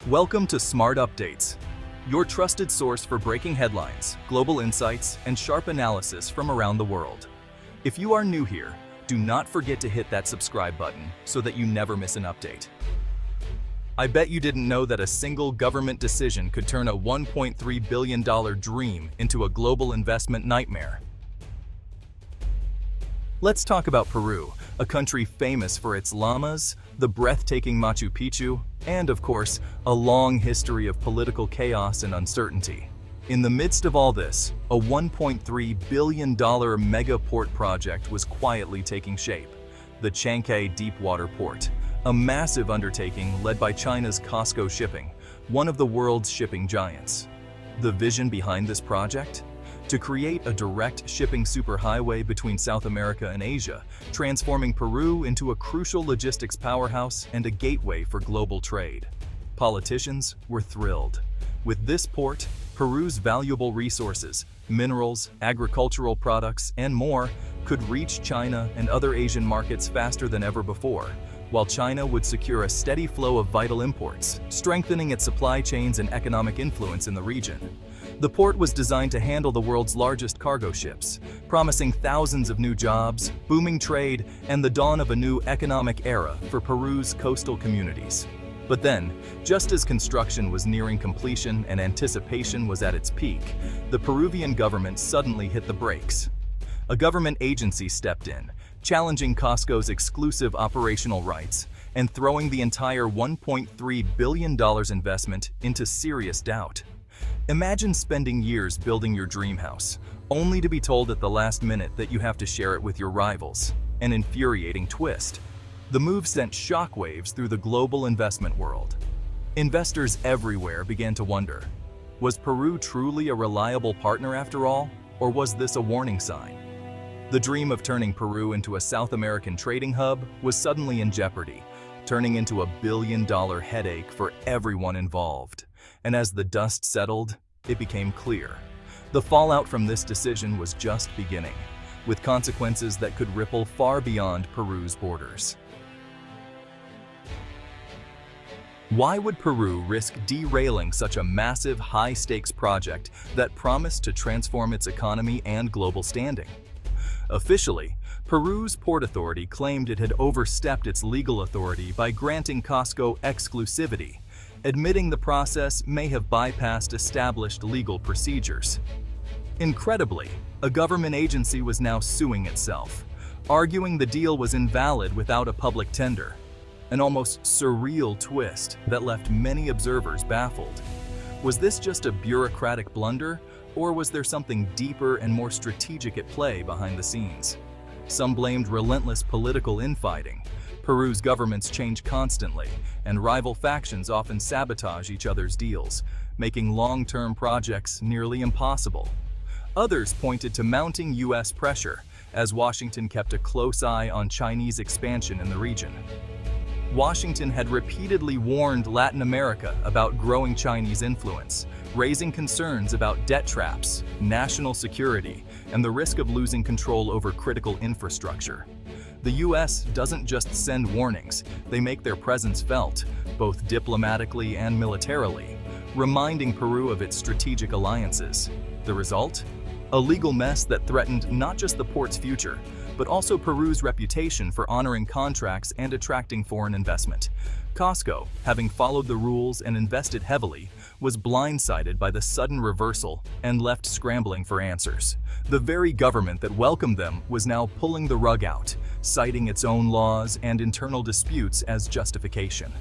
Welcome to Smart Updates, your trusted source for breaking headlines, global insights, and sharp analysis from around the world. If you are new here, do not forget to hit that subscribe button so that you never miss an update. I bet you didn't know that a single government decision could turn a $1.3 billion dream into a global investment nightmare. Let's talk about Peru, a country famous for its llamas, the breathtaking Machu Picchu, and of course, a long history of political chaos and uncertainty. In the midst of all this, a $1.3 billion mega port project was quietly taking shape, the Chancay Deepwater Port, a massive undertaking led by China's COSCO Shipping, one of the world's shipping giants. The vision behind this project? To create a direct shipping superhighway between South America and Asia, transforming Peru into a crucial logistics powerhouse and a gateway for global trade. Politicians were thrilled. With this port, Peru's valuable resources, minerals, agricultural products, and more could reach China and other Asian markets faster than ever before, while China would secure a steady flow of vital imports, strengthening its supply chains and economic influence in the region. The port was designed to handle the world's largest cargo ships, promising thousands of new jobs, booming trade, and the dawn of a new economic era for Peru's coastal communities. But then, just as construction was nearing completion and anticipation was at its peak, the Peruvian government suddenly hit the brakes. A government agency stepped in, challenging COSCO's exclusive operational rights and throwing the entire $1.3 billion investment into serious doubt. Imagine spending years building your dream house, only to be told at the last minute that you have to share it with your rivals. An infuriating twist. The move sent shockwaves through the global investment world. Investors everywhere began to wonder, was Peru truly a reliable partner after all, or was this a warning sign? The dream of turning Peru into a South American trading hub was suddenly in jeopardy, turning into a billion-dollar headache for everyone involved. And as the dust settled, it became clear. The fallout from this decision was just beginning, with consequences that could ripple far beyond Peru's borders. Why would Peru risk derailing such a massive, high-stakes project that promised to transform its economy and global standing? Officially, Peru's Port Authority claimed it had overstepped its legal authority by granting COSCO exclusivity, admitting the process may have bypassed established legal procedures. Incredibly, a government agency was now suing itself, arguing the deal was invalid without a public tender. An almost surreal twist that left many observers baffled. Was this just a bureaucratic blunder, or was there something deeper and more strategic at play behind the scenes? Some blamed relentless political infighting. Peru's governments change constantly, and rival factions often sabotage each other's deals, making long-term projects nearly impossible. Others pointed to mounting U.S. pressure, as Washington kept a close eye on Chinese expansion in the region. Washington had repeatedly warned Latin America about growing Chinese influence, raising concerns about debt traps, national security, and the risk of losing control over critical infrastructure. The U.S. doesn't just send warnings, they make their presence felt, both diplomatically and militarily, reminding Peru of its strategic alliances. The result? A legal mess that threatened not just the port's future, but also Peru's reputation for honoring contracts and attracting foreign investment. COSCO, having followed the rules and invested heavily, was blindsided by the sudden reversal and left scrambling for answers. The very government that welcomed them was now pulling the rug out, citing its own laws and internal disputes as justification.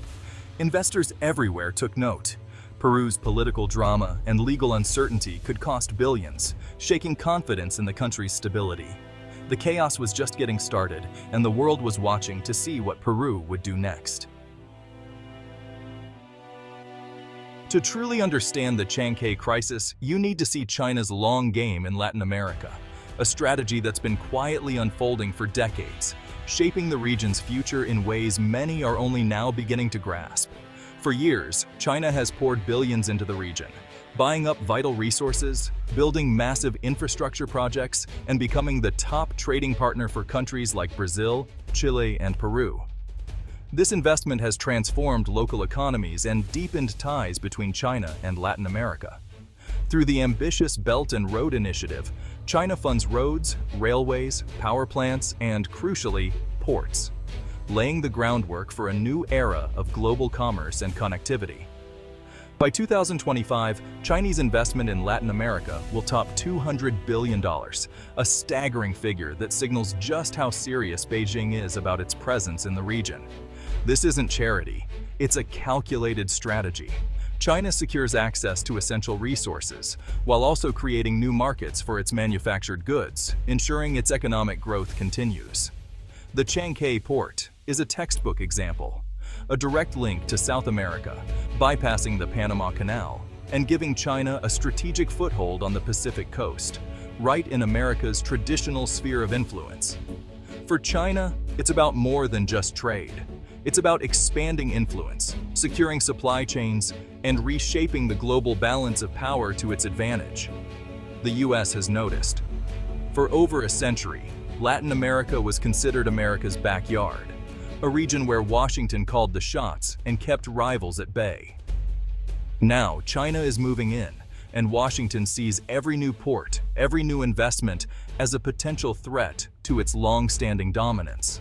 Investors everywhere took note. Peru's political drama and legal uncertainty could cost billions, shaking confidence in the country's stability. The chaos was just getting started, and the world was watching to see what Peru would do next. To truly understand the Chancay crisis, you need to see China's long game in Latin America, a strategy that's been quietly unfolding for decades, shaping the region's future in ways many are only now beginning to grasp. For years, China has poured billions into the region, buying up vital resources, building massive infrastructure projects, and becoming the top trading partner for countries like Brazil, Chile, and Peru. This investment has transformed local economies and deepened ties between China and Latin America. Through the ambitious Belt and Road Initiative, China funds roads, railways, power plants, and, crucially, ports, laying the groundwork for a new era of global commerce and connectivity. By 2025, Chinese investment in Latin America will top $200 billion, a staggering figure that signals just how serious Beijing is about its presence in the region. This isn't charity, it's a calculated strategy. China secures access to essential resources, while also creating new markets for its manufactured goods, ensuring its economic growth continues. The Chancay port is a textbook example, a direct link to South America, bypassing the Panama Canal and giving China a strategic foothold on the Pacific coast, right in America's traditional sphere of influence. For China, it's about more than just trade. It's about expanding influence, securing supply chains, and reshaping the global balance of power to its advantage. The US has noticed. For over a century, Latin America was considered America's backyard, a region where Washington called the shots and kept rivals at bay. Now, China is moving in, and Washington sees every new port, every new investment as a potential threat to its long-standing dominance.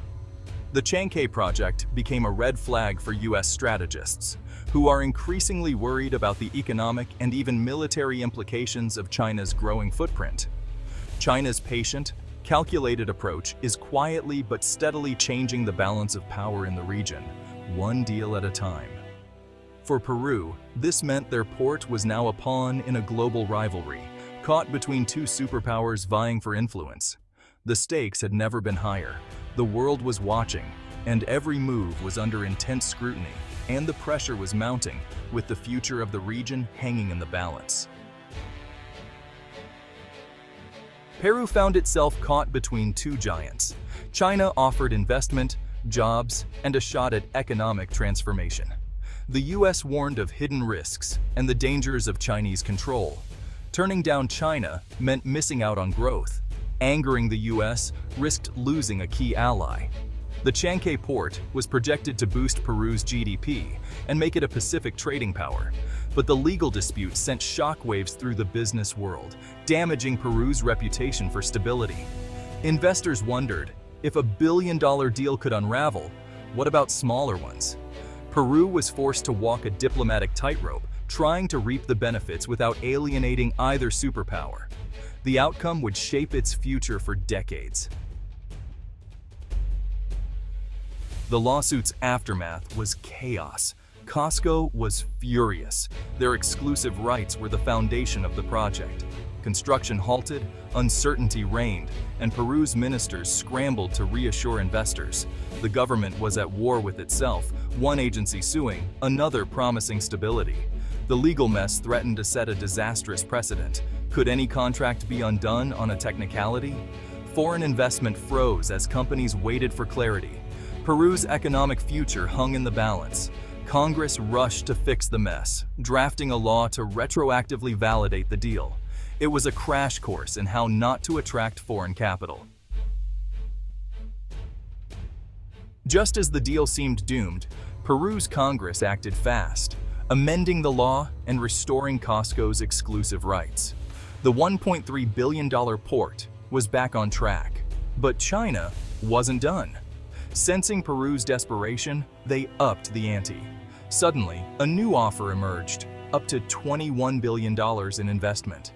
The Chancay project became a red flag for US strategists, who are increasingly worried about the economic and even military implications of China's growing footprint. China's patient, calculated approach is quietly but steadily changing the balance of power in the region, one deal at a time. For Peru, this meant their port was now a pawn in a global rivalry, caught between two superpowers vying for influence. The stakes had never been higher. The world was watching, and every move was under intense scrutiny, and the pressure was mounting, with the future of the region hanging in the balance. Peru found itself caught between two giants. China offered investment, jobs, and a shot at economic transformation. The US warned of hidden risks and the dangers of Chinese control. Turning down China meant missing out on growth. Angering the US risked losing a key ally. The Chancay port was projected to boost Peru's GDP and make it a Pacific trading power, but the legal dispute sent shockwaves through the business world, damaging Peru's reputation for stability. Investors wondered, if a billion-dollar deal could unravel, what about smaller ones? Peru was forced to walk a diplomatic tightrope, trying to reap the benefits without alienating either superpower. The outcome would shape its future for decades. The lawsuit's aftermath was chaos. Costco was furious. Their exclusive rights were the foundation of the project. Construction halted, uncertainty reigned, and Peru's ministers scrambled to reassure investors. The government was at war with itself, one agency suing, another promising stability. The legal mess threatened to set a disastrous precedent. Could any contract be undone on a technicality? Foreign investment froze as companies waited for clarity. Peru's economic future hung in the balance. Congress rushed to fix the mess, drafting a law to retroactively validate the deal. It was a crash course in how not to attract foreign capital. Just as the deal seemed doomed, Peru's Congress acted fast, amending the law and restoring Costco's exclusive rights. The $1.3 billion port was back on track, but China wasn't done. Sensing Peru's desperation, they upped the ante. Suddenly, a new offer emerged, up to $21 billion in investment.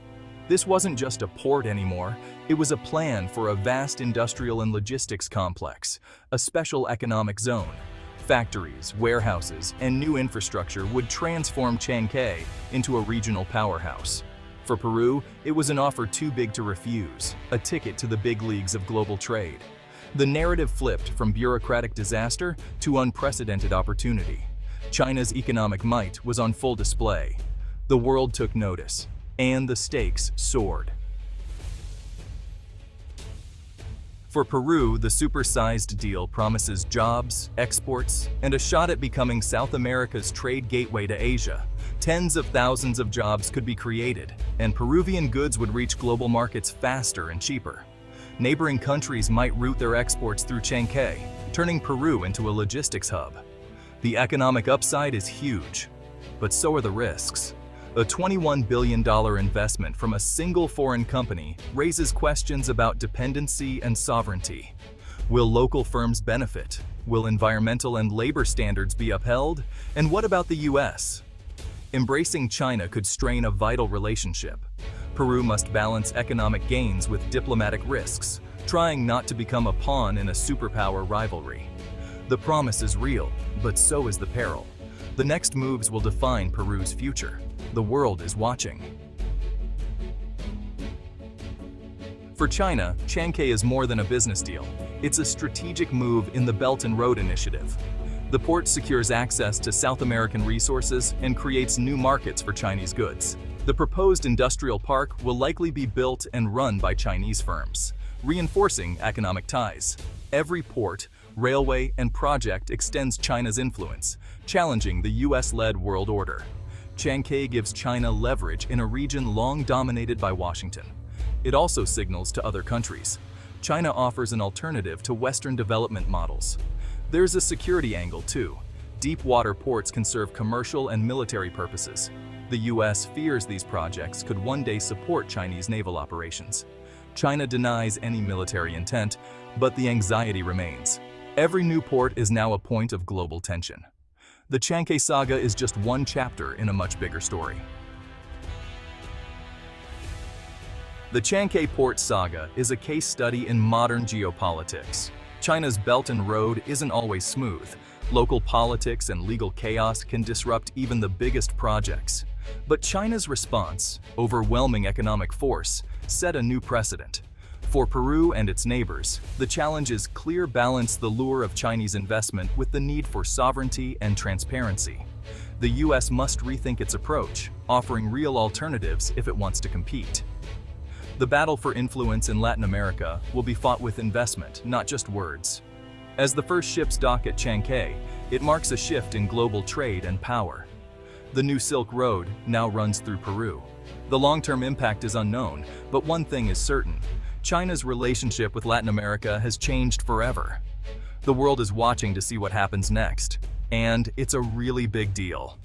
This wasn't just a port anymore, it was a plan for a vast industrial and logistics complex, a special economic zone. Factories, warehouses, and new infrastructure would transform Chancay into a regional powerhouse. For Peru, it was an offer too big to refuse, a ticket to the big leagues of global trade. The narrative flipped from bureaucratic disaster to unprecedented opportunity. China's economic might was on full display. The world took notice, and the stakes soared. For Peru, the supersized deal promises jobs, exports, and a shot at becoming South America's trade gateway to Asia. Tens of thousands of jobs could be created, and Peruvian goods would reach global markets faster and cheaper. Neighboring countries might route their exports through Chancay, turning Peru into a logistics hub. The economic upside is huge, but so are the risks. A $21 billion investment from a single foreign company raises questions about dependency and sovereignty. Will local firms benefit? Will environmental and labor standards be upheld? And what about the US? Embracing China could strain a vital relationship. Peru must balance economic gains with diplomatic risks, trying not to become a pawn in a superpower rivalry. The promise is real, but so is the peril. The next moves will define Peru's future. The world is watching. For China, Chancay is more than a business deal. It's a strategic move in the Belt and Road Initiative. The port secures access to South American resources and creates new markets for Chinese goods. The proposed industrial park will likely be built and run by Chinese firms, reinforcing economic ties. Every port, railway, and project extends China's influence, challenging the US-led world order. Chancay gives China leverage in a region long dominated by Washington. It also signals to other countries. China offers an alternative to Western development models. There's a security angle too. Deep water ports can serve commercial and military purposes. The US fears these projects could one day support Chinese naval operations. China denies any military intent, but the anxiety remains. Every new port is now a point of global tension. The Chancay saga is just one chapter in a much bigger story. The Chancay Port saga is a case study in modern geopolitics. China's Belt and Road isn't always smooth. Local politics and legal chaos can disrupt even the biggest projects. But China's response, overwhelming economic force, set a new precedent. For Peru and its neighbors, the challenge is clear: balance the lure of Chinese investment with the need for sovereignty and transparency. The US must rethink its approach, offering real alternatives if it wants to compete. The battle for influence in Latin America will be fought with investment, not just words. As the first ships dock at Chancay, it marks a shift in global trade and power. The new Silk Road now runs through Peru. The long-term impact is unknown, but one thing is certain: China's relationship with Latin America has changed forever. The world is watching to see what happens next, and it's a really big deal.